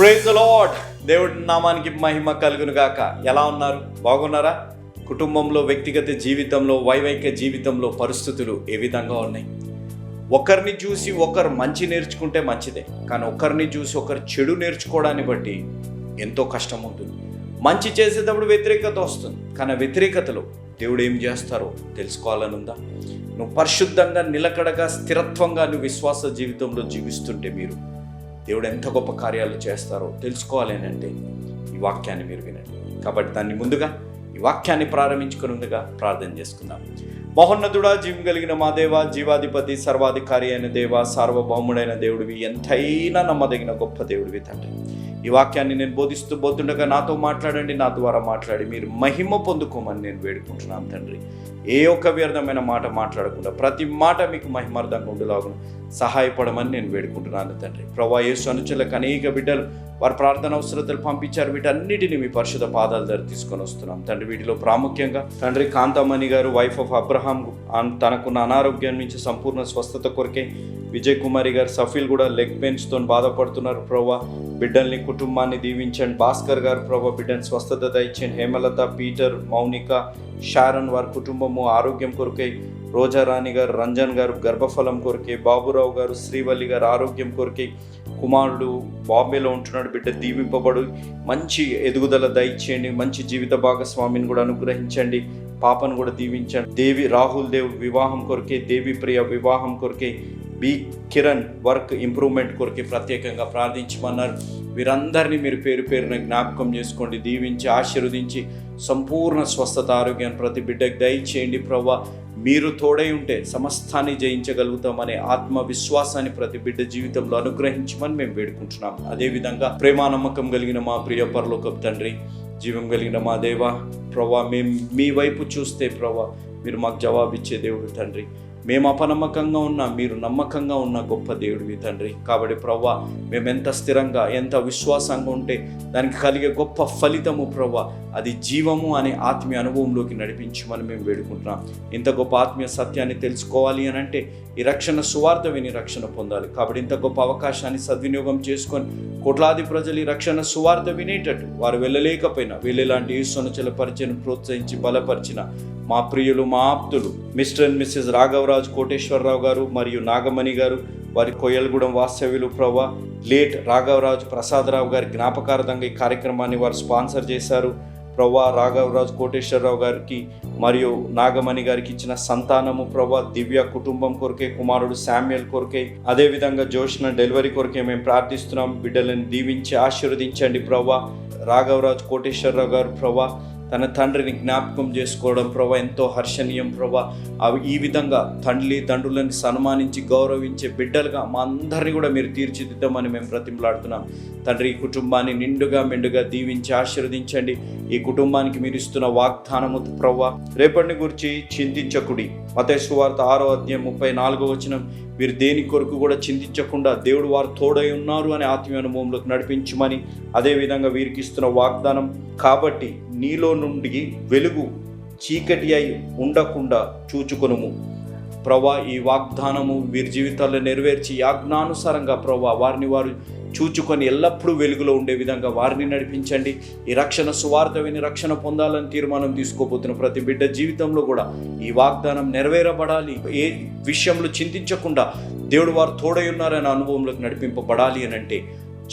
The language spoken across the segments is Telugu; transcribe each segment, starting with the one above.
Praise the lord. దేవుడి నామానికి మహిమ కలుగును గాక. ఎలా ఉన్నారు? బాగున్నారా? కుటుంబంలో, వ్యక్తిగత జీవితంలో, వైవాహిక జీవితంలో పరిస్థితులు ఏ విధంగా ఉన్నాయి? ఒకరిని చూసి ఒకరు మంచి నేర్చుకుంటే మంచిదే, కానీ ఒకరిని చూసి ఒకరు చెడు నేర్చుకోవడాన్ని బట్టి ఎంతో కష్టం ఉంటుంది. మంచి చేసేటప్పుడు వ్యతిరేకత వస్తుంది, కానీ వ్యతిరేకతలో దేవుడు ఏం చేస్తారో తెలుసుకోవాలని ఉందా? నువ్వు పరిశుద్ధంగా, నిలకడగా, స్థిరత్వంగా నువ్వు విశ్వాస జీవితంలో జీవిస్తుంటే దేవుడు ఎంత గొప్ప కార్యాలు చేస్తారో తెలుసుకోవాలి అంటే ఈ వాక్యాన్ని మీరు వినండి. కాబట్టి దాన్ని ముందుగా ఈ వాక్యాన్ని ప్రారంభించుకుని ముందుగా ప్రార్థన చేసుకుందాం. మహోన్నతుడా, జీవం కలిగిన మా దేవ, జీవాధిపతి, సర్వాధికారి అయిన దేవ, సార్వభౌముడైన దేవుడివి, ఎంతైనా నమ్మదగిన గొప్ప దేవుడివి తండ్రి. ఈ వాక్యాన్ని నేను బోధిస్తుండగా నాతో మాట్లాడండి, నా ద్వారా మాట్లాడి మీరు మహిమ పొందుకోమని నేను వేడుకుంటున్నాను తండ్రి. ఏ ఒక్క వ్యర్థమైన మాట మాట్లాడకుండా ప్రతి మాట మీకు మహిమార్థంగా ఉండేలాగును సహాయపడమని నేను వేడుకుంటున్నాను తండ్రి. ప్రభువా, యేసు అనుచరులకు అనేక బిడ్డలు వారి ప్రార్థన అవసరతలు పంపించారు. వీటన్నిటిని మీ పరిశుద్ధ పాదాల దగ్గర తీసుకొని వస్తున్నాం తండ్రి. వీటిలో ప్రాముఖ్యంగా తండ్రి కాంతమణి గారు, వైఫ్ ఆఫ్ అబ్రహాం, తనకున్న అనారోగ్యం నుంచి సంపూర్ణ స్వస్థత కొరకే. విజయ్ కుమారి గారు సఫీల్ కూడా లెగ్ పెయిన్స్తో బాధపడుతున్నారు. ప్రభువా, బిడ్డల్ని, కుటుంబాన్ని దీవించండి. భాస్కర్ గారు ప్రభు బిడ్డని స్వస్థత దయచేయండి. హేమలత, పీటర్, మౌనిక, షారన్ వారి కుటుంబము ఆరోగ్యం కొరకై. రోజారాణి గారు, రంజన్ గారు గర్భఫలం కొరకే. బాబురావు గారు, శ్రీవల్లి గారు ఆరోగ్యం కొరకే. కుమారుడు బాంబేలో ఉంటున్నాడు, బిడ్డ దీవింపబడు, మంచి ఎదుగుదల దయచేయండి. మంచి జీవిత భాగస్వామిని కూడా అనుగ్రహించండి. పాపను కూడా దీవించండి. దేవి రాహుల్ దేవ్ వివాహం కొరకే. దేవి ప్రియ వివాహం కొరకే. బి కిరణ్ వర్క్ ఇంప్రూవ్మెంట్ కొరకే ప్రత్యేకంగా ప్రార్థించమన్నారు. వీరందరినీ మీరు పేరు పేరున జ్ఞాపకం చేసుకోండి, దీవించి ఆశీర్వదించి సంపూర్ణ స్వస్థత, ఆరోగ్యాన్ని ప్రతి బిడ్డకు దయచేయండి. ప్రభువా, మీరు తోడై ఉంటే సమస్తాన్ని జయించగలుగుతామనే ఆత్మవిశ్వాసాన్ని ప్రతి బిడ్డ జీవితంలో అనుగ్రహించమని మేము వేడుకుంటున్నాం. అదేవిధంగా ప్రేమ నమ్మకం కలిగిన మా ప్రియ పరలోకపు తండ్రి, జీవం కలిగిన మా దేవ, ప్రభువా, మేము మీ వైపు చూస్తే ప్రభువా మీరు మాకు జవాబిచ్చే దేవుడు తండ్రి. మేము అపనమ్మకంగా ఉన్నా, మీరు నమ్మకంగా ఉన్న గొప్ప దేవుడివి తండ్రి. కాబట్టి ప్రభువా, మేము ఎంత స్థిరంగా, ఎంత విశ్వాసంగా ఉంటే దానికి కలిగే గొప్ప ఫలితము ప్రభువా, అది జీవము అనే ఆత్మీయ అనుభవంలోకి నడిపించమని మేము వేడుకుంటున్నాం. ఇంత గొప్ప ఆత్మీయ సత్యాన్ని తెలుసుకోవాలి అని అంటే ఈ రక్షణ సువార్త విని రక్షణ పొందాలి. కాబట్టి ఇంత గొప్ప అవకాశాన్ని సద్వినియోగం చేసుకొని కోట్లాది ప్రజలు ఈ రక్షణ సువార్త వినేటట్టు వారు వెళ్ళలేకపోయినా వీళ్ళలాంటి యేసును పరిచయం ప్రోత్సహించి బలపరిచిన మా ప్రియులు, మా ఆప్తులు mister and missus Raghavaraju Koteswararao గారు మరియు నాగమణి గారు, వారి కొయ్యలగూడెం వాస్తవ్యులు ప్రభా, లేట్ రాఘవరాజు ప్రసాదరావు గారి జ్ఞాపకార్థంగా ఈ కార్యక్రమాన్ని వారు స్పాన్సర్ చేశారు. ప్రభా, రాఘవరాజు కోటేశ్వరరావు గారికి మరియు నాగమణి గారికి ఇచ్చిన సంతానము ప్రభా, దివ్య కుటుంబం కొరకే, కుమారుడు శామ్యుయల్ కొరకే, అదేవిధంగా జోష్న డెలివరీ కొరకే మేము ప్రార్థిస్తున్నాం. బిడ్డలను దీవించి ఆశీర్వదించండి ప్రభా. రాఘవరాజు కోటేశ్వరరావు గారు ప్రభా తన తండ్రిని జ్ఞాపకం చేసుకోవడం ప్రభా ఎంతో హర్షణీయం ప్రభా. అవి ఈ విధంగా తండ్రులను సన్మానించి గౌరవించే బిడ్డలుగా మా అందరినీ కూడా మీరు తీర్చిదిద్దామని మేము బ్రతిమలాడుతున్నాం తండ్రి. ఈ కుటుంబాన్ని నిండుగా మెండుగా దీవించి ఆశీర్వదించండి. ఈ కుటుంబానికి మీరు ఇస్తున్న వాగ్దానము ప్రభా, రేపటిని గురించి చింతించకుడి. మత్తయి సువార్త 6:34 వీరు దేని కొరకు కూడా చింతించకుండా దేవుడు వారు తోడై ఉన్నారు అనే ఆత్మీయ అనుభవంలోకి నడిపించమని, అదేవిధంగా వీరికి ఇస్తున్న వాగ్దానం, కాబట్టి నీలో నుండి వెలుగు చీకటి అయి ఉండకుండా చూచుకొనుము ప్రభా. ఈ వాగ్దానము వీరి జీవితాల్లో నెరవేర్చి ఆజ్ఞానుసారంగా ప్రభా వారిని వారు చూచుకొని ఎల్లప్పుడూ వెలుగులో ఉండే విధంగా వారిని నడిపించండి. ఈ రక్షణ సువార్త విని రక్షణ పొందాలని తీర్మానం తీసుకోబోతున్న ప్రతి బిడ్డ జీవితంలో కూడా ఈ వాగ్దానం నెరవేరబడాలి. ఏ విషయంలో చింతించకుండా దేవుడు వారు తోడై ఉన్నారనే అనుభవంలోకి నడిపింపబడాలి అని అంటే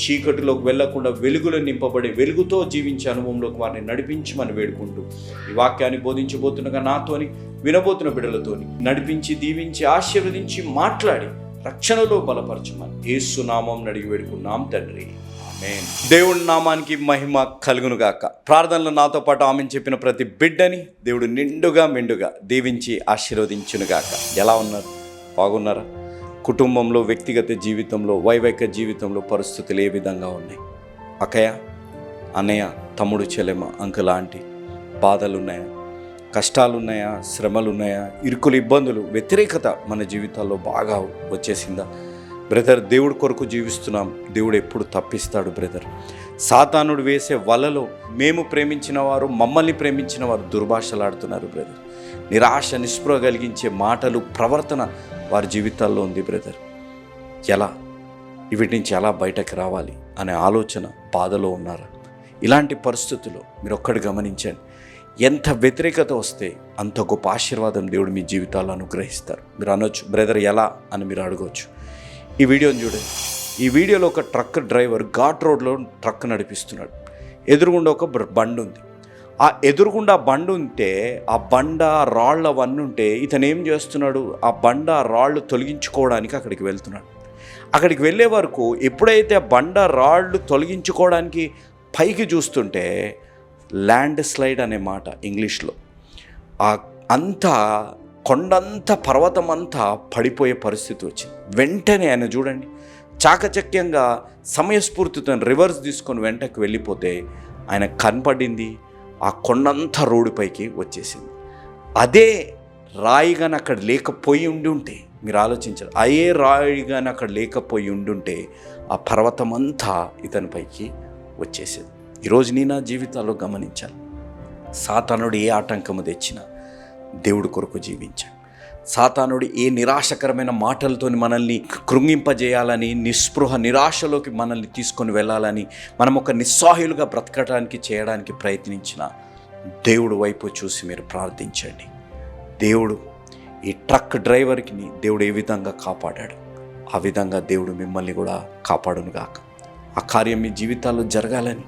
చీకటిలోకి వెళ్లకుండా వెలుగులో నింపబడి వెలుగుతో జీవించే అనుభవంలోకి వారిని నడిపించమని వేడుకుంటూ ఈ వాక్యాన్ని బోధించబోతుండగా నాతోని, వినబోతున్న బిడ్డలతోని నడిపించి, దీవించి, ఆశీర్వదించి, మాట్లాడి రక్షణలో బలపరచమని యేసు నామం అడిగి వేడుకున్నాం తండ్రి, ఆమేన్. దేవుడి నామానికి మహిమ కలుగునుగాక. ప్రార్థనలో నాతో పాటు ఆమెను చెప్పిన ప్రతి బిడ్డని దేవుడు నిండుగా మెండుగా దీవించి ఆశీర్వదించునుగాక. ఎలా ఉన్నారు? బాగున్నారా? కుటుంబంలో, వ్యక్తిగత జీవితంలో, వైవాహిక జీవితంలో పరిస్థితులు ఏ విధంగా ఉన్నాయి? అక్కయ్య, అన్నయ్య, తమ్ముడు, చెల్లెమ్మ, అంకుల్, ఆంటీ, బాధలు ఉన్నాయా? కష్టాలు ఉన్నాయా? శ్రమలు ఉన్నాయా? ఇరుకులు, ఇబ్బందులు, వ్యతిరేకత మన జీవితాల్లో బాగా వచ్చేసిందా? బ్రదర్, దేవుడి కొరకు జీవిస్తున్నాం, దేవుడు ఎప్పుడు తప్పిస్తాడు బ్రదర్. సాతానుడు వేసే వలలో మేము ప్రేమించిన వారు, మమ్మల్ని ప్రేమించిన వారు దుర్భాషలాడుతున్నారు బ్రదర్. నిరాశ, నిస్పృహ కలిగించే మాటలు, ప్రవర్తన వారి జీవితాల్లో ఉంది బ్రదర్. ఎలా వీటి నుంచి ఎలా బయటకు రావాలి? అనే ఆలోచన బాధలో ఉన్నారా? ఇలాంటి పరిస్థితుల్లో మీరు ఒక్కటి గమనించండి, ఎంత వ్యతిరేకత వస్తే అంత గొప్ప ఆశీర్వాదం దేవుడు మీ జీవితాల్లో అనుగ్రహిస్తారు. మీరు అనొచ్చు, బ్రదర్ ఎలా అని మీరు అడగవచ్చు. ఈ వీడియోని చూడండి. ఈ వీడియోలో ఒక ట్రక్ డ్రైవర్ ఘాట్ రోడ్లో ట్రక్ నడిపిస్తున్నాడు. ఎదురుగుండా ఒక బండి ఉంది. ఆ ఎదురుగుండా బండి ఉంటే ఆ బండ రాళ్ళు అవన్నీ ఉంటే ఇతను ఏం చేస్తున్నాడు, ఆ బండ రాళ్ళు తొలగించుకోవడానికి అక్కడికి వెళ్తున్నాడు. అక్కడికి వెళ్ళే వరకు ఎప్పుడైతే ఆ బండ రాళ్ళు తొలగించుకోవడానికి పైకి చూస్తుంటే ల్యాండ్ స్లైడ్ అనే మాట ఇంగ్లీష్లో, అంతా కొండంతా పర్వతం అంతా పడిపోయే పరిస్థితి వచ్చింది. వెంటనే ఆయన చూడండి, చాకచక్యంగా సమయస్ఫూర్తితో రివర్స్ తీసుకొని వెంటకి వెళ్ళిపోతే ఆయన కనపడింది ఆ కొండంతా రోడ్డుపైకి వచ్చేసింది. అదే రాయిగాని అక్కడ లేకపోయి ఉంటే, మీరు ఆలోచించారు, అదే రాయిగాని అక్కడ లేకపోయి ఉంటే ఆ పర్వతం అంతా ఇతనిపైకి వచ్చేసేది. ఈరోజు నీ నా జీవితాల్లో గమనించాలి, సాతానుడు ఏ ఆటంకము తెచ్చినా దేవుడి కొరకు జీవించాలి. సాతానుడు ఏ నిరాశకరమైన మాటలతో మనల్ని కృంగింపజేయాలని, నిస్పృహ నిరాశలోకి మనల్ని తీసుకొని వెళ్ళాలని, మనం ఒక నిస్సాయులుగా బ్రతకడానికి చేయడానికి ప్రయత్నించిన దేవుడు వైపు చూసి మీరు ప్రార్థించండి. దేవుడు ఈ ట్రక్ డ్రైవర్కి దేవుడు ఏ విధంగా కాపాడాడు, ఆ విధంగా దేవుడు మిమ్మల్ని కూడా కాపాడునుగాక. ఆ కార్యం మీ జీవితాల్లో జరగాలని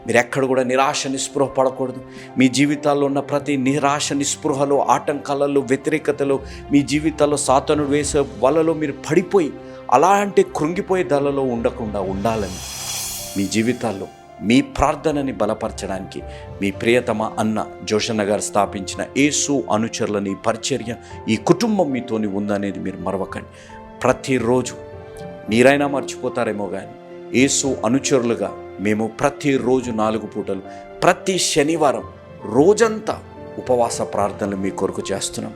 మీరు ఎక్కడ కూడా నిరాశ నిస్పృహ పడకూడదు. మీ జీవితాల్లో ఉన్న ప్రతి నిరాశ నిస్పృహలో, ఆటంకాలలో, వ్యతిరేకతలో, మీ జీవితాల్లో సాతానుడు వేసే వలలో మీరు పడిపోయి అలాంటి కృంగిపోయే దళలో ఉండకుండా ఉండాలని, మీ జీవితాల్లో మీ ప్రార్థనని బలపరచడానికి మీ ప్రియతమ అన్న జోషన్న గారు స్థాపించిన యేసు అనుచరులని పరిచర్య ఈ కుటుంబం మీతోని ఉందనేది మీరు మరవకండి. ప్రతిరోజు మీరైనా మర్చిపోతారేమో కానీ యేసు అనుచరులుగా మేము ప్రతిరోజు 4 పూటలు ప్రతి శనివారం రోజంతా ఉపవాస ప్రార్థనలు మీ కొరకు చేస్తున్నాం.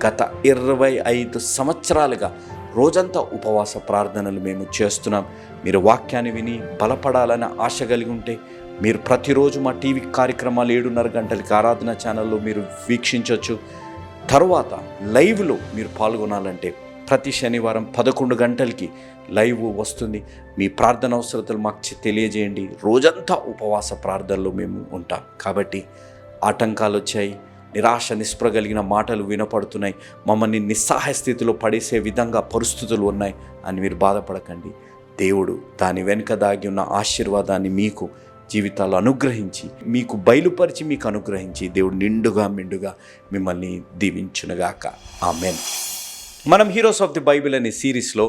గత 25 సంవత్సరాలుగా రోజంతా ఉపవాస ప్రార్థనలు మేము చేస్తున్నాం. మీరు వాక్యాన్ని విని బలపడాలని ఆశ కలిగి ఉంటే మీరు ప్రతిరోజు మా టీవీ కార్యక్రమాలు 7:30 గంటలకి ఆరాధన ఛానల్లో మీరు వీక్షించవచ్చు. తరువాత లైవ్లో మీరు పాల్గొనాలంటే ప్రతి శనివారం 11 గంటలకి లైవ్ వస్తుంది. మీ ప్రార్థన అవసరతలు మాకు తెలియజేయండి. రోజంతా ఉపవాస ప్రార్థనలో మేము ఉంటాం. కాబట్టి ఆటంకాలు వచ్చాయి, నిరాశ నిస్పృహ కలిగిన మాటలు వినపడుతున్నాయి, మమ్మల్ని నిస్సహాయ స్థితిలో పడేసే విధంగా పరిస్థితులు ఉన్నాయి అని మీరు బాధపడకండి. దేవుడు దాని వెనుక దాగి ఉన్న ఆశీర్వాదాన్ని మీకు జీవితాలు అనుగ్రహించి, మీకు బయలుపరిచి, మీకు అనుగ్రహించి దేవుడు నిండుగా మెండుగా మిమ్మల్ని దీవించునుగాక. ఆమేన్. మనం హీరోస్ ఆఫ్ ది బైబిల్ అనే సిరీస్లో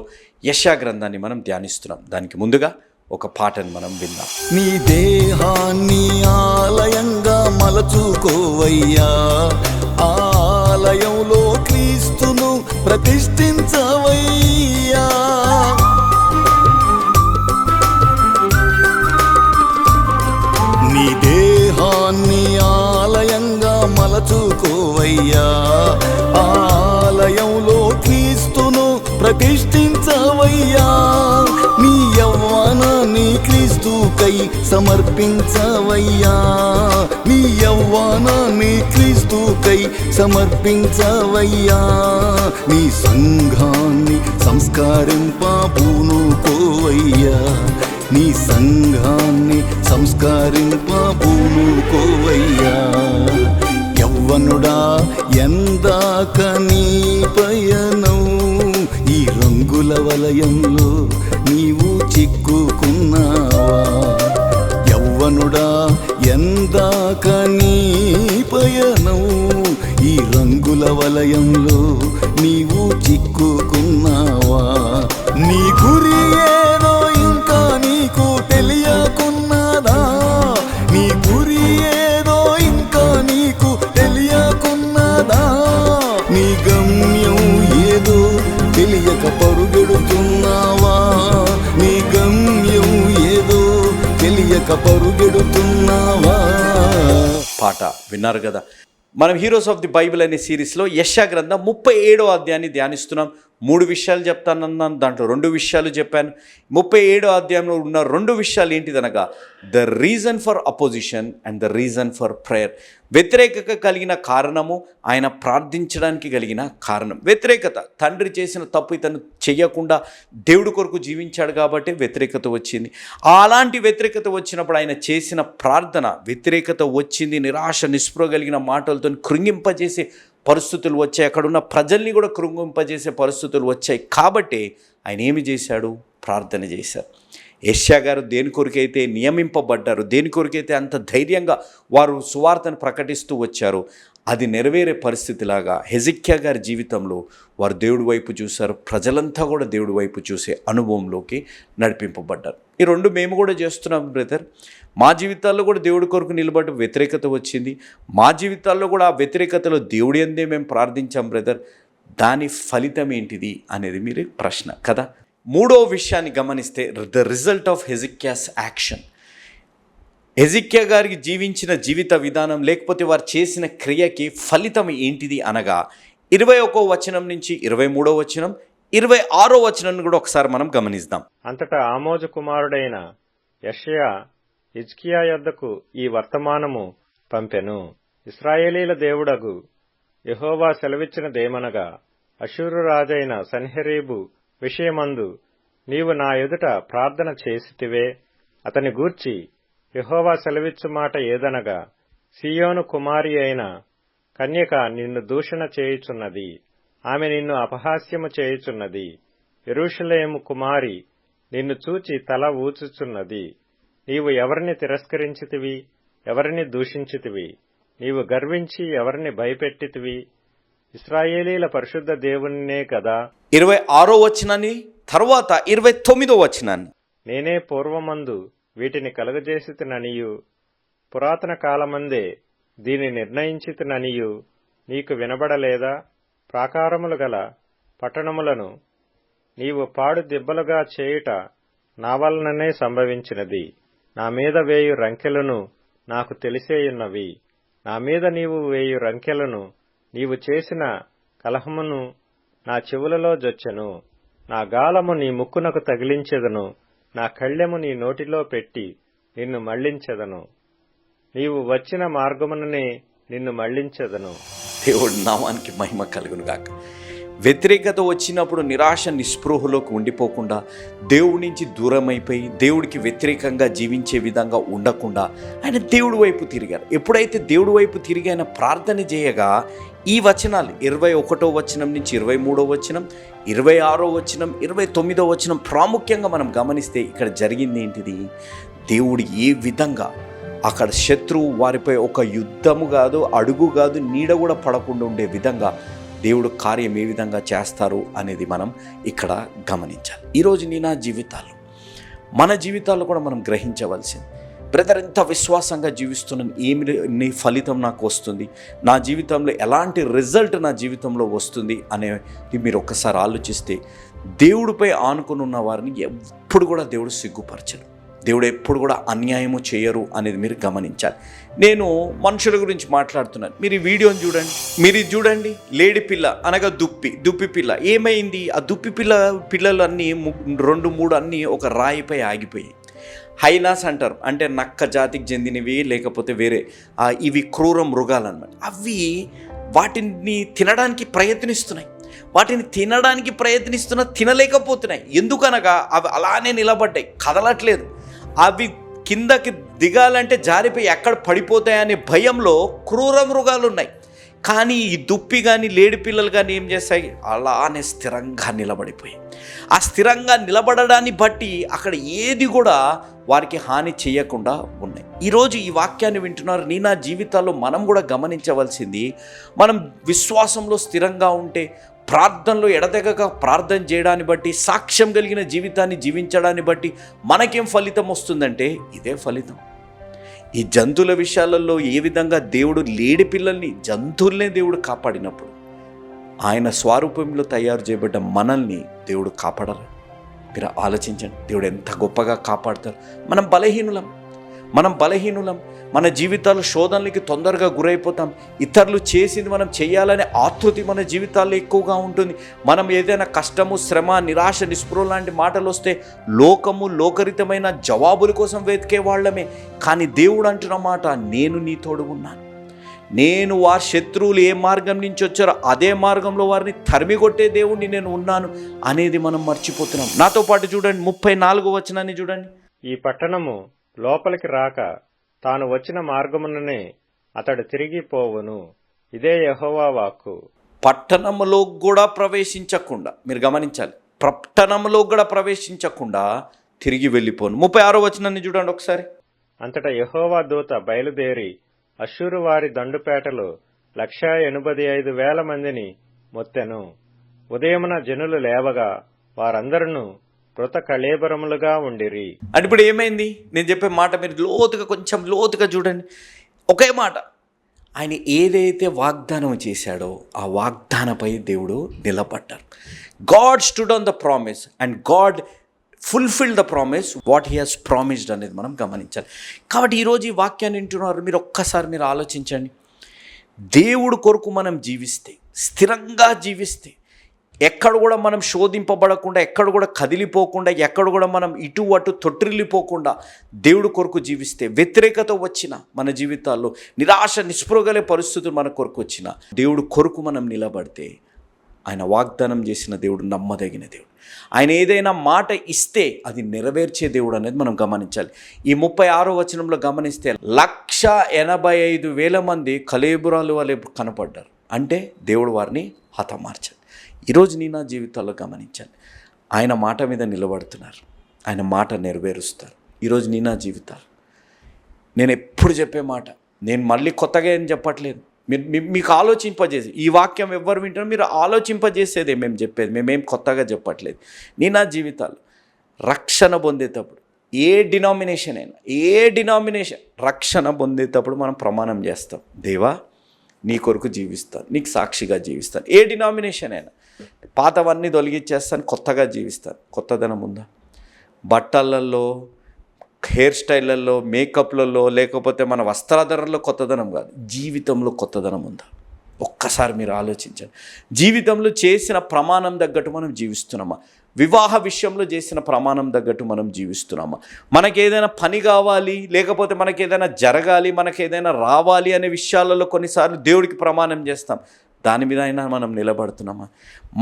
యెషయా గ్రంథాన్ని మనం ధ్యానిస్తున్నాం. దానికి ముందుగా ఒక పాటను మనం విందాం. నీ దేహాన్ని ఆలయంగా మలచుకోవయ్యా, ఆలయంలో క్రీస్తును ప్రతిష్ఠించవయ్యా. నీ దేహాన్ని ఆలయంగా మలచుకోవయ్యా, ఆలయంలో క్రీస్తును ప్రతిష్ఠించవయ్యా. నీ యవ్వనాన్ని క్రీస్తుకై సమర్పించవయ్యా, నీ యవ్వనాన్ని క్రీస్తుకై సమర్పించవయ్యా. నీ సంఘాన్ని సంస్కరింపబూనుకోవయ్యా, నీ సంఘాన్ని సంస్కరింపబూనుకోవయ్యా. యవ్వనుడా ఎందాక నీ పయనం, ఈ రంగుల వలయంలో నీవు చిక్కుకున్నావా. యవ్వనుడా ఎందాక నీ పయనం, ఈ రంగుల వలయంలో నీవు చిక్కుకున్నావా. నీ గురి ఏదో ఇంకా నీకు తెలియకున్నదా, నీ గురి ఏదో ఇంకా నీకు తెలియకున్నదా. నీ గమ్యం ఏదో తెలియక పరుగెడుతున్నావా, నీ గమ్యం ఏదో తెలియక పరుగెడుతున్నావా. పాట విన్నారు కదా. మనం హీరోస్ ఆఫ్ ది బైబిల్ అనే సిరీస్లో యెషయా గ్రంథం 37వ అధ్యాయాన్ని ధ్యానిస్తున్నాం. 3 విషయాలు చెప్తానన్నాను, దాంట్లో 2 విషయాలు చెప్పాను. 37వ అధ్యాయంలో ఉన్న 2 విషయాలు ఏంటిదనగా the reason for opposition and the reason for prayer. వ్యతిరేకత కలిగిన కారణము, ఆయన ప్రార్థించడానికి కలిగిన కారణం. వ్యతిరేకత, తండ్రి చేసిన తప్పు ఇతను చెయ్యకుండా దేవుడి కొరకు జీవించాడు కాబట్టి వ్యతిరేకత వచ్చింది. అలాంటి వ్యతిరేకత వచ్చినప్పుడు ఆయన చేసిన ప్రార్థన, వ్యతిరేకత వచ్చింది, నిరాశ నిస్పృహ కలిగిన మాటలతో కృంగింపజేసే పరిస్థితులు వచ్చాయి, అక్కడున్న ప్రజల్ని కూడా కృంగింపజేసే పరిస్థితులు వచ్చాయి. కాబట్టి ఆయన ఏమి చేశాడు? ప్రార్థన చేశారు. యెషయా గారు దేని కొరకైతే నియమింపబడ్డారు, దేని కొరకైతే అంత ధైర్యంగా వారు సువార్తను ప్రకటిస్తూ వచ్చారు, అది నెరవేరే పరిస్థితిలాగా హెజిక్యా గారి జీవితంలో వారు దేవుడి వైపు చూశారు. ప్రజలంతా కూడా దేవుడి వైపు చూసే అనుభవంలోకి నడిపింపబడ్డారు. ఈ 2 మేము కూడా చేస్తున్నాం బ్రదర్. మా జీవితాల్లో కూడా దేవుడి కొరకు నిలబడి వ్యతిరేకత వచ్చింది. మా జీవితాల్లో కూడా ఆ వ్యతిరేకతలో దేవుడి అందే మేము ప్రార్థించాం బ్రదర్. దాని ఫలితం ఏంటిది అనేది మీరు ప్రశ్న కదా. 3వ విషయాన్ని గమనిస్తే ద రిజల్ట్ ఆఫ్ హెజిక్యాస్ యాక్షన్. హెజిక్యా గారికి జీవించిన జీవిత విధానం లేకపోతే వారు చేసిన క్రియకి ఫలితం ఏంటిది అనగా 21వ వచనం నుంచి 23వ వచనం, 26వ వచనాన్ని కూడా ఒకసారి మనం గమనిద్దాం. అంతటా ఆమోజు కుమారుడైన యెషయా హిజ్కియా యొద్దకు ఈ వర్తమానము పంపెను. ఇశ్రాయేలీల దేవుడగు యెహోవా సెలవిచ్చినదేమనగా, అష్షూరు రాజైన సన్హెరీబు విషయమందు నీవు నా ఎదుట ప్రార్థన చేసితివే. అతని గూర్చి యెహోవా సెలవిచ్చు మాట ఏదనగా, సీయోను కుమారి అయిన కన్యక నిన్ను దూషణ చేయుచున్నది, ఆమె నిన్ను అపహాస్యము చేయుచున్నది. యెరూషలేము కుమారి నిన్ను చూచి తల ఊచుచున్నది. నీవు ఎవరిని తిరస్కరించితివి, ఎవరిని దూషించితివి? నీవు గర్వించి ఎవరిని భయపెట్టితివి? ఇశ్రాయేలీల పరిశుద్ధ దేవునినే కదా. 26వ వచనాన్ని తర్వాత 29వ వచనాన్ని, నేనే పూర్వమందు వీటిని కలుగజేసితిననియు పురాతన కాలమందే దీని నిర్ణయించితిననియు నీకు వినబడలేదా? ప్రాకారములు గల పట్టణములను నీవు పాడు దిబ్బలుగా చేయుట నా వలననే సంభవించినది. నా మీద వేయు రంకెలను నాకు తెలిసేయున్నవి. నా మీద నీవు వేయు రంకెలను నీవు చేసిన కలహమును నా చెవులలో జొచ్చెను. నా గాలము నీ ముక్కునకు తగిలించెదను, నా కళ్ళెము నీ నోటిలో పెట్టి నిన్ను మళ్లించెదను. నీవు వచ్చిన మార్గముననే నిన్ను మళ్లించెదను. దేవుడి నామానికి మహిమ కలుగును గాక. వ్యతిరేకత వచ్చినప్పుడు నిరాశ నిస్పృహలోకి ఉండిపోకుండా, దేవుడి నుంచి దూరమైపోయి దేవుడికి వ్యతిరేకంగా జీవించే విధంగా ఉండకుండా ఆయన దేవుడి వైపు తిరిగారు. ఎప్పుడైతే దేవుడి వైపు తిరిగి ఆయన ప్రార్థన చేయగా ఈ వచనాలు 21వ వచనం నుంచి 23వ వచనం, 26వ వచనం, 29వ వచనం ప్రాముఖ్యంగా మనం గమనిస్తే ఇక్కడ జరిగింది ఏంటిది? దేవుడు ఏ విధంగా అక్కడ శత్రువు వారిపై ఒక యుద్ధము కాదు, అడుగు కాదు, నీడ కూడా పడకుండా ఉండే విధంగా దేవుడు కార్యం ఏ విధంగా చేస్తారు అనేది మనం ఇక్కడ గమనించాలి. ఈరోజు నా జీవితాల్లో, మన జీవితాల్లో కూడా మనం గ్రహించవలసింది, బ్రదర్ ఎంత విశ్వాసంగా జీవిస్తున్నాను, ఏమి ఫలితం నాకు వస్తుంది, నా జీవితంలో ఎలాంటి రిజల్ట్ నా జీవితంలో వస్తుంది అనేది మీరు ఒక్కసారి ఆలోచిస్తే, దేవుడిపై ఆనుకుని ఉన్న వారిని ఎప్పుడు కూడా దేవుడు సిగ్గుపరచడు, దేవుడు ఎప్పుడు కూడా అన్యాయము చేయరు అనేది మీరు గమనించాలి. నేను మనుషుల గురించి మాట్లాడుతున్నాను. మీరు ఈ వీడియోని చూడండి, మీరు ఇది చూడండి. లేడి పిల్ల అనగా దుప్పి పిల్ల ఏమైంది? ఆ దుప్పి పిల్లలు అన్నీ 2-3 అన్నీ ఒక రాయిపై ఆగిపోయాయి. హైనాస్ అంటారు, అంటే నక్క జాతికి చెందినవి, లేకపోతే వేరే ఇవి క్రూర మృగాలు అన్నమాట. అవి వాటిని తినడానికి ప్రయత్నిస్తున్నాయి, తినలేకపోతున్నాయి. ఎందుకనగా అవి అలానే నిలబడ్డాయి, కదలట్లేదు. అవి కిందకి దిగాలంటే జారిపోయి ఎక్కడ పడిపోతాయనే భయంలో క్రూర మృగాలు ఉన్నాయి. కానీ ఈ దుప్పి కానీ లేడి పిల్లలు కానీ ఏం చేస్తాయి? అలానే స్థిరంగా నిలబడిపోయాయి. ఆ స్థిరంగా నిలబడడాన్ని బట్టి అక్కడ ఏది కూడా వారికి హాని చేయకుండా ఉన్నాయి. ఈరోజు ఈ వాక్యాన్ని వింటున్నారు. నా జీవితాల్లో మనం కూడా గమనించవలసింది, మనం విశ్వాసంలో స్థిరంగా ఉంటే, ప్రార్థనలో ఎడతెగక ప్రార్థన చేయడాన్ని బట్టి, సాక్ష్యం కలిగిన జీవితాన్ని జీవించడాన్ని బట్టి మనకేం ఫలితం వస్తుందంటే ఇదే ఫలితం. ఈ జంతువుల విషయాలలో ఏ విధంగా దేవుడు లేడి పిల్లల్ని, జంతువులనే దేవుడు కాపాడినప్పుడు, ఆయన స్వరూపంలో తయారు చేయబడ్డ మనల్ని దేవుడు కాపాడరు. మీరు ఆలోచించండి, దేవుడు ఎంత గొప్పగా కాపాడతారు. మనం బలహీనులం, మనం బలహీనులం, మన జీవితాల్లో శోధనలకి తొందరగా గురైపోతాం. ఇతరులు చేసింది మనం చేయాలనే ఆతృతి మన జీవితాల్లో ఎక్కువగా ఉంటుంది. మనం ఏదైనా కష్టము, శ్రమ, నిరాశ, నిస్పృహ లాంటి మాటలు వస్తే లోకరితమైన జవాబుల కోసం వెతికే వాళ్ళమే. కానీ దేవుడు అంటున్న మాట, నేను నీ తోడు ఉన్నాను. నేను వారి శత్రువులు ఏ మార్గం నుంచి వచ్చారో అదే మార్గంలో వారిని తరిమికొట్టే దేవుడిని నేను ఉన్నాను అనేది మనం మర్చిపోతున్నాం. నాతో పాటు చూడండి, 34వ వచనాన్ని చూడండి. ఈ పట్టణము లోపలికి రాక తాను వచ్చిన మార్గముననే అతడు తిరిగి పోవును. ఇదే యెహోవా వాక్కు. పట్టణంలో కూడా ప్రవేశించకుండా, మీరు గమనించాలి, పట్టణంలో కూడా ప్రవేశించకుండా తిరిగి వెళ్ళిపోను. 36వ వచనాన్ని చూడండి ఒకసారి. అంతటా యెహోవా దూత బయలుదేరి అష్షూరు వారి దండుపేటలో 185,000 మందిని మొత్తెను. ఉదయమున జనులు లేవగా వారందరూ కృత కళేబరములుగా ఉండిరి. అంటే ఇప్పుడు ఏమైంది? నేను చెప్పే మాట మీరు కొంచెం లోతుగా చూడండి. ఒకే మాట, ఆయన ఏదైతే వాగ్దానం చేశాడో ఆ వాగ్దానపై దేవుడు నిలబడ్డారు. God stood on the promise and God fulfil the promise what he has promised అనేది మనం గమనించాలి. కాబట్టి ఈరోజు ఈ వాక్యాన్ని వింటున్నారు, మీరు ఒక్కసారి ఆలోచించండి. దేవుడు కొరకు మనం జీవిస్తే, స్థిరంగా జీవిస్తే, ఎక్కడ కూడా మనం శోధింపబడకుండా, ఎక్కడ కూడా కదిలిపోకుండా, ఎక్కడ కూడా మనం ఇటు అటు తొట్టిల్లిపోకుండా దేవుడు కొరకు జీవిస్తే, వ్యతిరేకత వచ్చిన మన జీవితాల్లో నిరాశ, నిస్పృహగలే పరిస్థితులు మన కొరకు వచ్చిన దేవుడు కొరకు మనం నిలబడితే, ఆయన వాగ్దానం చేసిన దేవుడు నమ్మదగిన దేవుడు. ఆయన ఏదైనా మాట ఇస్తే అది నెరవేర్చే దేవుడు అనేది మనం గమనించాలి. ఈ 36వ వచనంలో గమనిస్తే 185,000 మంది కళేబురాలు వలె కనపడ్డారు. అంటే దేవుడు వారిని హతమార్చాడు. ఈరోజు నీ నా జీవితాల్లో గమనించాలి, ఆయన మాట మీద నిలబడుతున్నారు, ఆయన మాట నెరవేరుస్తారు. ఈరోజు నీ నా జీవితాలు, నేను ఎప్పుడు చెప్పే మాట, నేను మళ్ళీ కొత్తగా ఏం చెప్పట్లేదు, మీకు ఆలోచింపజేసి ఈ వాక్యం ఎవరు వింటారో మీరు ఆలోచింపజేసేదే మేము చెప్పేది, మేమేం కొత్తగా చెప్పట్లేదు. నీ నా జీవితాలు రక్షణ పొందేటప్పుడు ఏ డినామినేషన్ రక్షణ పొందేటప్పుడు మనం ప్రమాణం చేస్తాం, దేవా నీ కొరకు జీవిస్తాను, నీకు సాక్షిగా జీవిస్తాను. ఏ డినామినేషన్ అయినా, పాతవన్నీ తొలగించేస్తాను, కొత్తగా జీవిస్తాను. కొత్తదనం ఉందా? బట్టలలో, హెయిర్ స్టైళ్ళల్లో, మేకప్లలో, లేకపోతే మన వస్త్రాధారణలో కొత్తదనం కాదు, జీవితంలో కొత్తదనం ఉందా? ఒక్కసారి మీరు ఆలోచించండి. జీవితంలో చేసిన ప్రమాణం తగ్గట్టు మనం జీవిస్తున్నామా? వివాహ విషయంలో చేసిన ప్రమాణం తగ్గట్టు మనం జీవిస్తున్నామా? మనకేదైనా పని కావాలి, లేకపోతే మనకేదైనా జరగాలి, మనకేదైనా రావాలి అనే విషయాలలో కొన్నిసార్లు దేవుడికి ప్రమాణం చేస్తాం, దాని మీద అయినా మనం నిలబడుతున్నామా?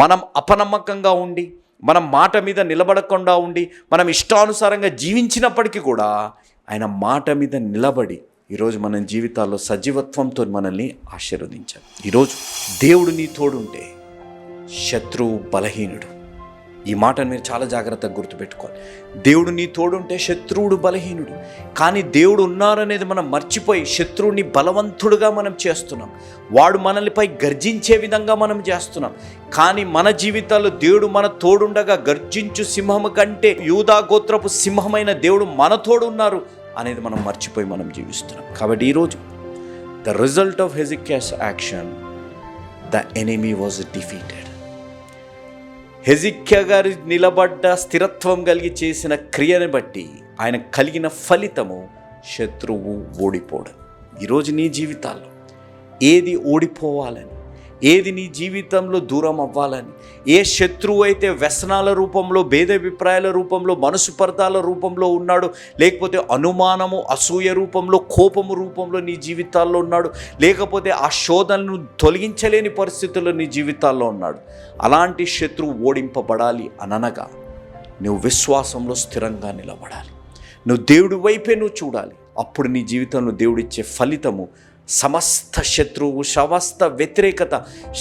మనం అపనమ్మకంగా ఉండి, మనం మాట మీద నిలబడకుండా ఉండి, మనం ఇష్టానుసారంగా జీవించినప్పటికీ కూడా ఆయన మాట మీద నిలబడి ఈరోజు మన జీవితాల్లో సజీవత్వంతో మనల్ని ఆశీర్వదించాలి. ఈరోజు దేవుడు నీ తోడుంటే శత్రువు బలహీనుడు. ఈ మాటను మీరు చాలా జాగ్రత్తగా గుర్తుపెట్టుకోవాలి. దేవుడు నీ తోడుంటే శత్రువుడు బలహీనుడు. కానీ దేవుడు ఉన్నారనేది మనం మర్చిపోయి శత్రువుని బలవంతుడుగా మనం చేస్తున్నాం. వాడు మనల్నిపై గర్జించే విధంగా మనం చేస్తున్నాం. కానీ మన జీవితాల్లో దేవుడు మన తోడుండగా గర్జించు సింహము కంటే యూదా గోత్రపు సింహమైన దేవుడు మన తోడు ఉన్నారు అనేది మనం మర్చిపోయి మనం జీవిస్తున్నాం. కాబట్టి ఈరోజు the result of Hezekiah's action, the enemy was defeated. Hezekiah గారి నిలబడ్డ స్థిరత్వం కలిగి చేసిన క్రియని బట్టి ఆయన కలిగిన ఫలితము శత్రువు ఓడిపోవడం. ఈరోజు నీ జీవితాల్లో ఏది ఓడిపోవాలని, ఏది నీ జీవితంలో దూరం అవ్వాలని, ఏ శత్రువు అయితే వ్యసనాల రూపంలో, భేదాభిప్రాయాల రూపంలో, మనసుపర్ధాల రూపంలో ఉన్నాడు, లేకపోతే అనుమానము, అసూయ రూపంలో, కోపము రూపంలో నీ జీవితాల్లో ఉన్నాడు, లేకపోతే ఆ శోధనను తొలగించలేని పరిస్థితుల్లో నీ జీవితాల్లో ఉన్నాడు, అలాంటి శత్రువు ఓడింపబడాలి అనగా నువ్వు విశ్వాసంలో స్థిరంగా నిలబడాలి. నువ్వు దేవుడి వైపే నువ్వు చూడాలి. అప్పుడు నీ జీవితంలో దేవుడిచ్చే ఫలితము సమస్త శత్రువు, సమస్త వ్యతిరేకత,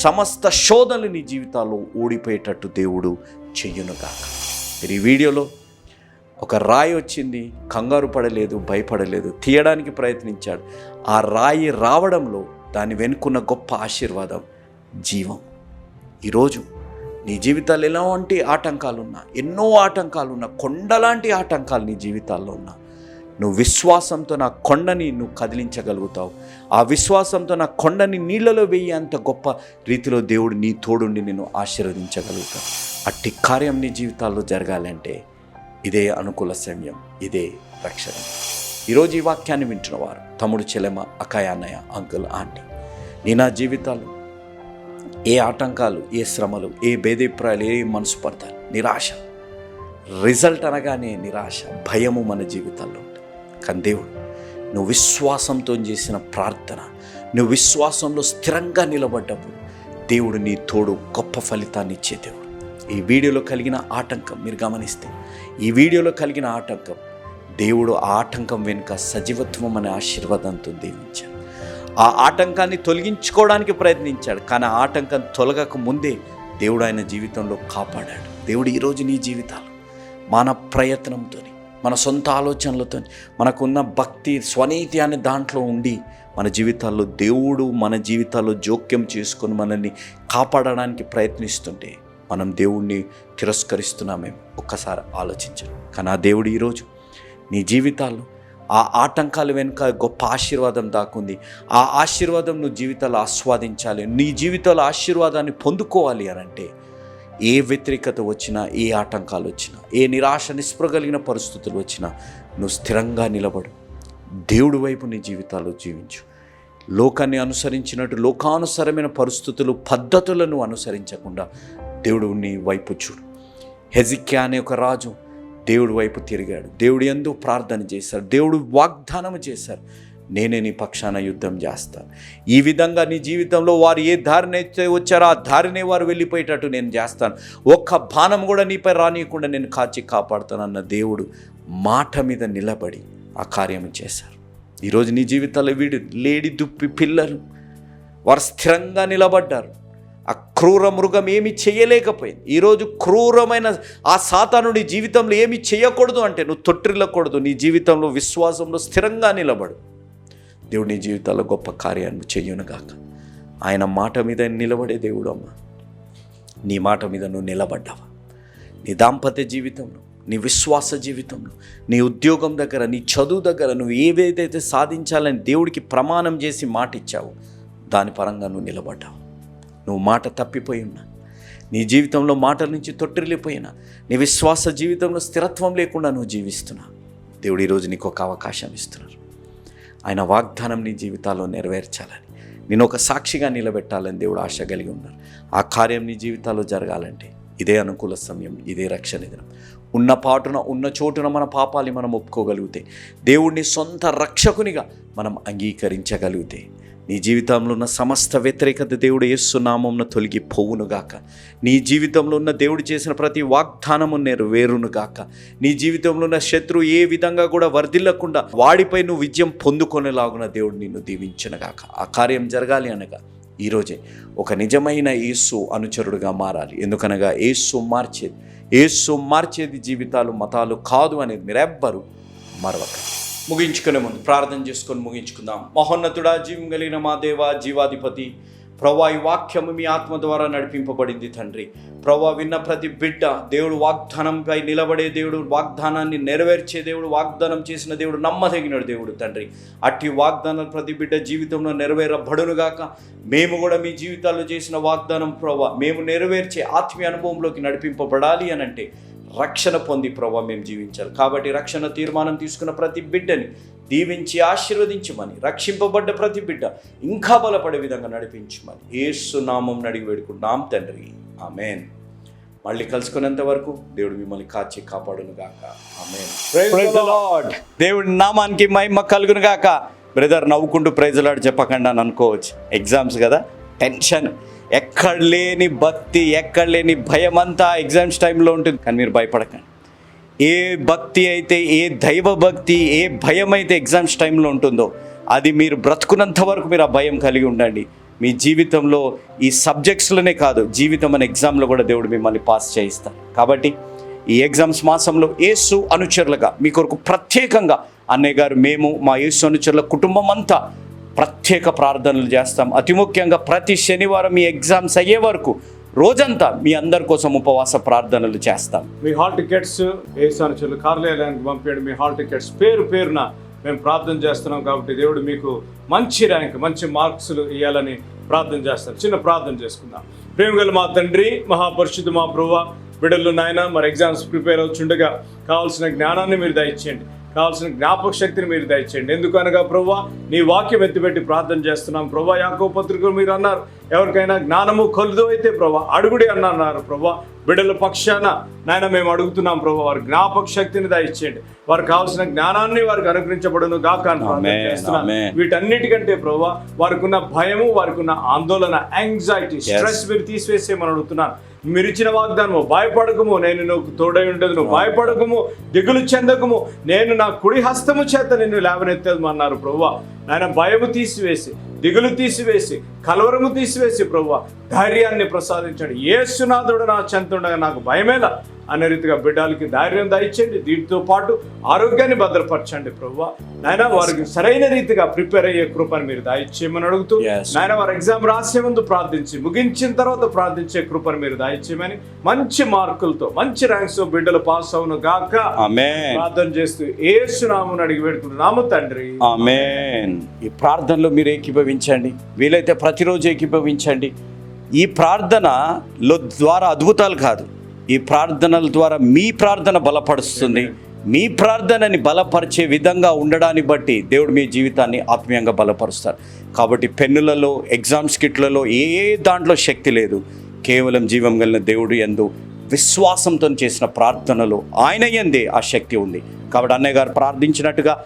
సమస్త శోధనలు నీ జీవితాల్లో ఓడిపోయేటట్టు దేవుడు చెయ్యునుగాక. ఈ వీడియోలో ఒక రాయి వచ్చింది, కంగారు పడలేదు, భయపడలేదు, తీయడానికి ప్రయత్నించాడు. ఆ రాయి రావడంలో దాని వెనుకున్న గొప్ప ఆశీర్వాదం జీవం. ఈరోజు నీ జీవితాలు ఎలాంటి ఆటంకాలున్నా, ఎన్నో ఆటంకాలున్నా, కొండలాంటి ఆటంకాలు నీ జీవితాల్లో ఉన్నా, నువ్వు విశ్వాసంతో నా కొండని నువ్వు కదిలించగలుగుతావు. ఆ విశ్వాసంతో నా కొండని నీళ్ళలో వేయి అంత గొప్ప రీతిలో దేవుడు నీ తోడుండి నిన్ను ఆశీర్వదించగలుగుతావు. అట్టి కార్యం నీ జీవితాల్లో జరగాలంటే ఇదే అనుకూల సమయం, ఇదే రక్షణ. ఈరోజు ఈ వాక్యాన్ని వింటున్నవారు తమ్ముడు, చెల్లెమ్మ, అక్కయ్య, అన్నయ్య, అంకుల్, ఆంటీ, నా జీవితాలు ఏ ఆటంకాలు, ఏ శ్రమలు, ఏ భేదాభిప్రాయాలు, ఏ మనస్పర్ధలు, నిరాశ, రిజల్ట్ అనగానే నిరాశ, భయము మన జీవితాల్లో ఉంటుంది. కానీ దేవుడు, నువ్వు విశ్వాసంతో చేసిన ప్రార్థన, నువ్వు విశ్వాసంలో స్థిరంగా నిలబడ్డప్పుడు దేవుడు నీ తోడు గొప్ప ఫలితాన్ని ఇచ్చే దేవుడు. ఈ వీడియోలో కలిగిన ఆటంకం మీరు గమనిస్తే, ఈ వీడియోలో కలిగిన ఆటంకం దేవుడు ఆ ఆటంకం వెనుక సజీవత్వం అనే ఆశీర్వాదంతో దీవించాడు. ఆ ఆటంకాన్ని తొలగించుకోవడానికి ప్రయత్నించాడు, కానీ ఆ ఆటంకం తొలగక ముందే దేవుడు ఆయన జీవితంలో కాపాడాడు. దేవుడు ఈరోజు నీ జీవితాలు మన ప్రయత్నంతో, మన సొంత ఆలోచనలతో, మనకున్న భక్తి, స్వనీతి అనే దాంట్లో ఉండి మన జీవితాల్లో దేవుడు మన జీవితాల్లో జోక్యం చేసుకొని మనల్ని కాపాడడానికి ప్రయత్నిస్తుంటే మనం దేవుణ్ణి తిరస్కరిస్తున్నామేమో ఒక్కసారి ఆలోచించండి. కానీ ఆ దేవుడు ఈరోజు నీ జీవితాల్లో ఆ ఆటంకాల వెనుక గొప్ప ఆశీర్వాదం దాకుంది. ఆ ఆశీర్వాదం నువ్వు జీవితాల్లో ఆస్వాదించాలి. నీ జీవితంలో ఆశీర్వాదాన్ని పొందుకోవాలి అని అంటే ఏ వ్యతిరేకత వచ్చినా, ఏ ఆటంకాలు వచ్చినా, ఏ నిరాశ, నిస్పృహ కలిగిన పరిస్థితులు వచ్చినా నువ్వు స్థిరంగా నిలబడు. దేవుడి వైపు నీ జీవితాల్లో జీవించు. లోకాన్ని అనుసరించినట్టు లోకానుసరమైన పరిస్థితులు, పద్ధతులను అనుసరించకుండా దేవుడు నీ వైపు చూడు. హెజిక్యా అనే ఒక రాజు దేవుడి వైపు తిరిగాడు. దేవుడు యందు ప్రార్థన చేశారు. దేవుడు వాగ్దానం చేశారు, నేనే నీ పక్షాన యుద్ధం చేస్తాను. ఈ విధంగా నీ జీవితంలో వారు ఏ దారిని అయితే వచ్చారో ఆ దారినే వారు వెళ్ళిపోయేటట్టు నేను చేస్తాను. ఒక్క బాణం కూడా నీపై రానియకుండా నేను కాచి కాపాడుతానన్న దేవుడు మాట మీద నిలబడి ఆ కార్యం చేశారు. ఈరోజు నీ జీవితాల్లో లేడి దుప్పి పిల్లలు వారు స్థిరంగా నిలబడ్డారు. ఆ క్రూర మృగం ఏమి చేయలేకపోయింది. ఈరోజు క్రూరమైన ఆ సాతాను నీ జీవితంలో ఏమి చేయకూడదు అంటే నువ్వు తొట్టిల్లకూడదు. నీ జీవితంలో విశ్వాసంలో స్థిరంగా నిలబడు. దేవుడు నీ జీవితాల్లో గొప్ప కార్యాన్ని చెయ్యునుగాక. ఆయన మాట మీద నిలబడే దేవుడు. అమ్మ, నీ మాట మీద నువ్వు నిలబడ్డావా? నీ దాంపత్య జీవితంలో, నీ విశ్వాస జీవితంలో, నీ ఉద్యోగం దగ్గర, నీ చదువు దగ్గర నువ్వు ఏవేదైతే సాధించాలని దేవుడికి ప్రమాణం చేసి మాట ఇచ్చావు, దాని పరంగా నువ్వు నిలబడ్డావు. నువ్వు మాట తప్పిపోయి ఉన్నా, నీ జీవితంలో మాటల నుంచి తొట్టిల్లిపోయినా, నీ విశ్వాస జీవితంలో స్థిరత్వం లేకుండా నువ్వు జీవిస్తున్నా, దేవుడు ఈరోజు నీకు ఒక అవకాశం ఇస్తున్నారు. ఆయన వాగ్దానం నీ జీవితాల్లో నెరవేర్చాలని, నేను ఒక సాక్షిగా నిలబెట్టాలని దేవుడు ఆశ కలిగి ఉన్నారు. ఆ కార్యం నీ జీవితాల్లో జరగాలంటే ఇదే అనుకూల సమయం, ఇదే రక్షణ దినం. ఉన్న పాటున, ఉన్న చోటున మన పాపాలని మనం ఒప్పుకోగలిగితే, దేవుడిని సొంత రక్షకునిగా మనం అంగీకరించగలిగితే, నీ జీవితంలో ఉన్న సమస్త వ్యతిరేకత దేవుడు యేసు నామమున తొలగిపోవునుగాక. నీ జీవితంలో ఉన్న దేవుడు చేసిన ప్రతి వాగ్దానము నెరవేరునుగాక. నీ జీవితంలో ఉన్న శత్రువు ఏ విధంగా కూడా వర్ధిల్లకుండా వాడిపై నువ్వు విజయం పొందుకొనేలాగున దేవుడు నిన్ను దీవించునుగాక. ఆ కార్యం జరగాలి అనగా ఈరోజే ఒక నిజమైన యేసు అనుచరుడుగా మారాలి. ఎందుకనగా యేసు మార్చేది జీవితాలు, మతాలు కాదు అనేది మీరెవ్వరూ మరవకండి. ముగించుకునే ముందు ప్రార్థన చేసుకొని ముగించుకుందాం. మహోన్నతుడా, జీవం కలిగిన మా దేవ, జీవాధిపతి ప్రభా, ఈ వాక్యము మీ ఆత్మ ద్వారా నడిపింపబడింది తండ్రి. ప్రభా, విన్న ప్రతి బిడ్డ దేవుడు వాగ్దానంపై నిలబడే దేవుడు, వాగ్దానాన్ని నెరవేర్చే దేవుడు, వాగ్దానం చేసిన దేవుడు, నమ్మదగిన దేవుడు తండ్రి. అట్టి వాగ్దానం ప్రతి బిడ్డ జీవితంలో నెరవేరబడునుగాక. మేము కూడా మీ జీవితాల్లో చేసిన వాగ్దానం ప్రభా మేము నెరవేర్చే ఆత్మీయ అనుభవంలోకి నడిపింపబడాలి అని అంటే రక్షణ పొంది ప్రభా మేము జీవించాలి. కాబట్టి రక్షణ తీర్మానం తీసుకున్న ప్రతి బిడ్డని దీవించి ఆశీర్వదించమని, రక్షింపబడ్డ ప్రతి బిడ్డ ఇంకా బలపడే విధంగా నడిపించమని యేసు నామం అడిగి వేడుకుంటున్నాం తండ్రి. ఆమేన్. మళ్ళీ కలుసుకునేంత వరకు దేవుడు మిమ్మల్ని కాచి కాపాడును గాక. ఆమేన్. Praise the lord. దేవుడి నామానికి మహిమ కలుగును గాక. బ్రదర్ నవ్వుకుంటూ ప్రైజ్ ది లార్డ్ చెప్పకండి అని అనుకోవచ్చు. ఎగ్జామ్స్ కదా, టెన్షన్, ఎక్కడ లేని భక్తి, ఎక్కడ లేని భయం అంతా ఎగ్జామ్స్ టైంలో ఉంటుంది. కానీ మీరు భయపడకండి. ఏ భక్తి అయితే, ఏ దైవ భక్తి, ఏ భయం అయితే ఎగ్జామ్స్ టైంలో ఉంటుందో అది మీరు బ్రతుకున్నంత వరకు మీరు ఆ భయం కలిగి ఉండండి. మీ జీవితంలో ఈ సబ్జెక్ట్స్లోనే కాదు, జీవితం అనే ఎగ్జామ్లో కూడా దేవుడు మిమ్మల్ని పాస్ చేయిస్తారు. కాబట్టి ఈ ఎగ్జామ్స్ మాసంలో యేసు అనుచరులుగా మీ కొరకు ప్రత్యేకంగా అన్నయ్య గారు, మేము మా యేసు అనుచరుల కుటుంబం అంతా ప్రత్యేక ప్రార్థనలు చేస్తాం. అతి ముఖ్యంగా ప్రతి శనివారం మీ ఎగ్జామ్స్ అయ్యే వరకు రోజంతా మీ అందరి కోసం ఉపవాస ప్రార్థనలు చేస్తాం. మీ హాల్ టికెట్స్ యేసు అనుచరుల కార్యాలయానికి పంపేయండి. మీ హాల్ టికెట్స్ పేరున మేము ప్రార్థన చేస్తున్నాం. కాబట్టి దేవుడు మీకు మంచి ర్యాంక్, మంచి మార్క్స్లు ఇవ్వాలని ప్రార్థన చేస్తాం. చిన్న ప్రార్థన చేసుకుందాం. ప్రేమగల మా తండ్రి, మహాపరిశుద్ధ మా ప్రభువా, బిడ్డలు నాయన మరి ఎగ్జామ్స్ ప్రిపేర్ అవుతుండగా కావాల్సిన జ్ఞానాన్ని మీరు దయచేయండి, కావాల్సిన జ్ఞాపక శక్తిని మీరు దయచేయండి. ఎందుకనగా ప్రభువా నీ వాక్యం ఎత్తిపెట్టి ప్రార్థన చేస్తున్నాం ప్రభువా. యాకోబు పత్రికలో మీరు అన్నారు, ఎవరికైనా జ్ఞానము కొలుదు అయితే ప్రభువా అడుగుడి అన్నారు ప్రభువా. బిడ్డల పక్షాన నాయన మేము అడుగుతున్నాం ప్రభువా, వారి జ్ఞాపక శక్తిని దయచేయండి. వారికి కావాల్సిన జ్ఞానాన్ని వారికి అనుగ్రహించబడును గాక అని ప్రార్థన చేస్తున్నాం. వీటన్నిటికంటే ప్రభువా వారికి ఉన్న భయము, వారికి ఉన్న ఆందోళన, యాంగ్జైటీ, స్ట్రెస్ మీరు తీసివేసేయమని అడుగుతున్నాను. మీరు ఇచ్చిన వాగ్దానము, భయపడకము నేను నువ్వు తోడై ఉండదు, నువ్వు భయపడకము, దిగులు చెందకము, నేను నా కుడి హస్తము చేత నిన్ను లేవనెత్తదు అన్నారు ప్రభువా. నాయన భయము తీసివేసి, దిగులు తీసివేసి, కలవరము తీసివేసి ప్రభువా ధైర్యాన్ని ప్రసాదించండి. యేసునాథుడు నా చెంతుండగా నాకు భయమేలా అనే రీతిగా బిడ్డలకి ధైర్యం దయచేయండి. దీంతో పాటు ఆరోగ్యాన్ని భద్రపరచండి ప్రభువా. నాయన వారికి సరైన రీతిగా ప్రిపేర్ అయ్యే కృపను మీరు దయచేయమని అడుగుతూ, నాయన వారు ఎగ్జామ్ రాసే ముందు ప్రార్థించి, ముగించిన తర్వాత ప్రార్థించే కృపను మీరు దయచేయమని, మంచి మార్కులతో మంచి ర్యాంక్స్ తో బిడ్డలు పాస్ అవును గాక ప్రార్థన చేస్తూ యేసునామమున అడిగి పెడుతున్నాము తండ్రి, ఆమేన్. ఈ ప్రార్థనలో మీరు ఏకీభవించండి, వీలైతే ప్రతిరోజు ఏకీభవించండి. ఈ ప్రార్థనలో ద్వారా అద్భుతాలు కాదు, ఈ ప్రార్థనల ద్వారా మీ ప్రార్థన బలపరుస్తుంది. మీ ప్రార్థనని బలపరిచే విధంగా ఉండడాన్ని బట్టి దేవుడు మీ జీవితాన్ని ఆత్మీయంగా బలపరుస్తారు. కాబట్టి పెన్నులలో, ఎగ్జామ్స్ కిట్లలో ఏ దాంట్లో శక్తి లేదు. కేవలం జీవం కలిగిన దేవుడు యందు విశ్వాసంతో చేసిన ప్రార్థనలో ఆయన యందే ఆ శక్తి ఉంది. కాబట్టి అన్నయ్య గారు ప్రార్థించినట్టుగా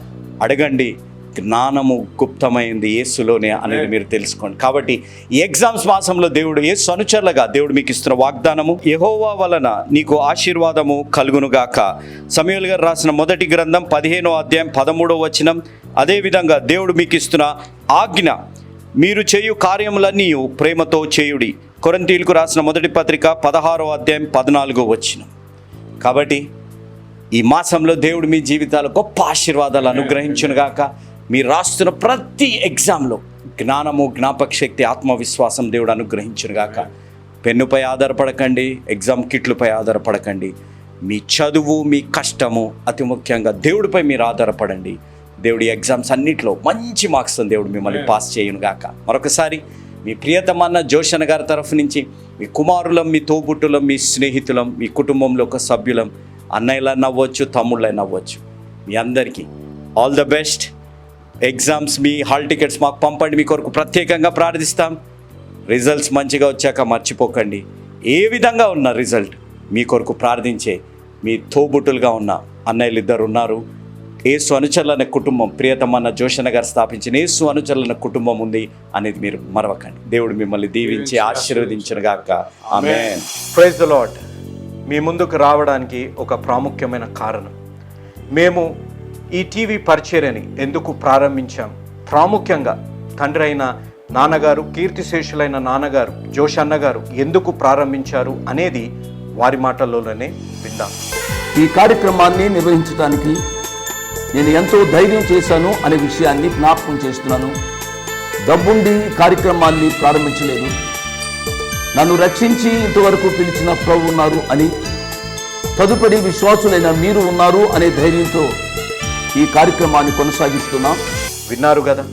అడగండి, జ్ఞానము గుప్తమైంది యేసులోనే అనేది మీరు తెలుసుకోండి. కాబట్టి ఈ ఎగ్జామ్స్ మాసంలో దేవుడు యేసు అనుచరులుగా దేవుడు మీకు ఇస్తున్న వాగ్దానము, యెహోవా వలన నీకు ఆశీర్వాదము కలుగునుగాక. సమూయేలు గారు రాసిన మొదటి గ్రంథం 15వ అధ్యాయం 13వ వచనం. అదేవిధంగా దేవుడు మీకు ఇస్తున్న ఆజ్ఞ, మీరు చేయు కార్యములన్నీ ప్రేమతో చేయుడి. కొరింథీయులకు రాసిన మొదటి పత్రిక 16వ అధ్యాయం 14వ వచనం. కాబట్టి ఈ మాసంలో దేవుడు మీ జీవితాలు గొప్ప ఆశీర్వాదాలు అనుగ్రహించునుగాక. మీరు రాస్తున్న ప్రతి ఎగ్జామ్లో జ్ఞానము, జ్ఞాపక శక్తి, ఆత్మవిశ్వాసం దేవుడు అనుగ్రహించునుగాక. పెన్నుపై ఆధారపడకండి, ఎగ్జామ్ కిట్లపై ఆధారపడకండి. మీ చదువు, మీ కష్టము, అతి ముఖ్యంగా దేవుడిపై మీరు ఆధారపడండి. దేవుడి ఎగ్జామ్స్ అన్నింటిలో మంచి మార్క్స్తో దేవుడు మిమ్మల్ని పాస్ చేయునుగాక. మరొకసారి మీ ప్రియతమన్న జోషన్ గారి తరఫు నుంచి మీ కుమారులం, మీ తోబుట్టులం, మీ స్నేహితులం, మీ కుటుంబంలో ఒక సభ్యులం, అన్నయ్యలైనా నవ్వచ్చు, తమ్ముళ్ళైనా నవ్వచ్చు, మీ అందరికీ all the best. Exams me hall tickets మాకు పంపండి, మీ కొరకు ప్రత్యేకంగా ప్రార్థిస్తాం. రిజల్ట్స్ మంచిగా వచ్చాక మర్చిపోకండి, ఏ విధంగా ఉన్న రిజల్ట్ మీ కొరకు ప్రార్థించే మీ తోబుట్టులుగా ఉన్న అన్నయ్యలు ఇద్దరు ఉన్నారు. యేసు అనుచరులనే కుటుంబం, ప్రియతమన్న జోషన్ గారు స్థాపించిన యేసు అనుచరులనే కుటుంబం ఉంది అనేది మీరు మరవకండి. దేవుడు మిమ్మల్ని దీవించి ఆశీర్వదించునుగాక. ఆమేన్. Praise the lord. మీ ముందుకు రావడానికి ఒక ప్రాముఖ్యమైన కారణం, మేము ఈ టీవీ పరిచర్యని ఎందుకు ప్రారంభించాం, ప్రాముఖ్యంగా తండ్రి అయిన నాన్నగారు, కీర్తిశేషులైన నాన్నగారు జోషన్న గారు ఎందుకు ప్రారంభించారు అనేది వారి మాటల్లోనే విందాం. ఈ కార్యక్రమాన్ని నిర్వహించడానికి నేను ఎంతో ధైర్యం చేశాను అనే విషయాన్ని జ్ఞాపకం చేస్తున్నాను. డబ్బుండి కార్యక్రమాన్ని ప్రారంభించలేదు, నన్ను రక్షించి ఇంతవరకు పిలిచిన ప్రభు ఉన్నారు అని, తదుపరి విశ్వాసులైన మీరు ఉన్నారు అనే ధైర్యంతో ఈ కార్యక్రమాన్ని కొనసాగిస్తున్నాం. విన్నారు కదా,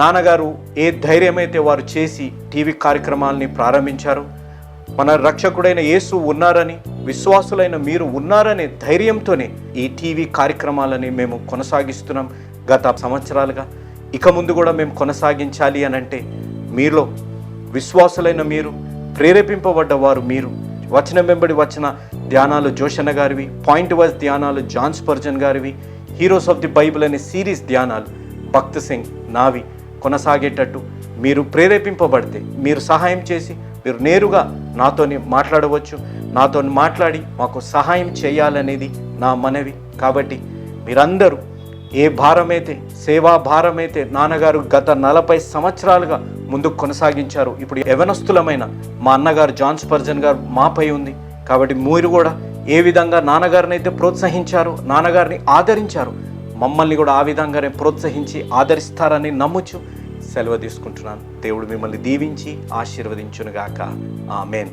నాన్నగారు ఏ ధైర్యమైతే వారు చేసి టీవీ కార్యక్రమాలని ప్రారంభించారు, మన రక్షకుడైన యేసు ఉన్నారని, విశ్వాసులైన మీరు ఉన్నారనే ధైర్యంతోనే ఈ టీవీ కార్యక్రమాలని మేము కొనసాగిస్తున్నాం గత సంవత్సరాలుగా. ఇక ముందు కూడా మేము కొనసాగించాలి అని అంటే మీలో విశ్వాసులైన మీరు, ప్రేరేపింపబడ్డవారు మీరు, వచనం వెంబడి వచ్చిన ధ్యానాలు జోషన్న గారివి, పాయింట్ వైజ్ ధ్యానాలు జాన్ స్పర్జన్ గారివి, హీరోస్ ఆఫ్ ది బైబిల్ అనే సిరీస్ ధ్యానాలు భక్త్ సింగ్ నావి కొనసాగేటట్టు మీరు ప్రేరేపింపబడితే, మీరు సహాయం చేసి మీరు నేరుగా నాతోని మాట్లాడవచ్చు. నాతో మాట్లాడి మాకు సహాయం చేయాలనేది నా మనవి. కాబట్టి మీరందరూ ఏ భారమైతే, సేవా భారమైతే నాన్నగారు గత 40 సంవత్సరాలుగా ముందుకు కొనసాగించారు, ఇప్పుడు యవనస్తులమైన మా అన్నగారు జాన్ స్పర్జన్ గారు మాపై ఉంది. కాబట్టి మీరు కూడా ఏ విధంగా నాన్నగారిని అయితే ప్రోత్సహించారు, నాన్నగారిని ఆదరించారు, మమ్మల్ని కూడా ఆ విధంగానే ప్రోత్సహించి ఆదరిస్తారని నమ్ముచు సెలవు తీసుకుంటున్నాను. దేవుడు మిమ్మల్ని దీవించి ఆశీర్వదించునుగాక. ఆమేన్.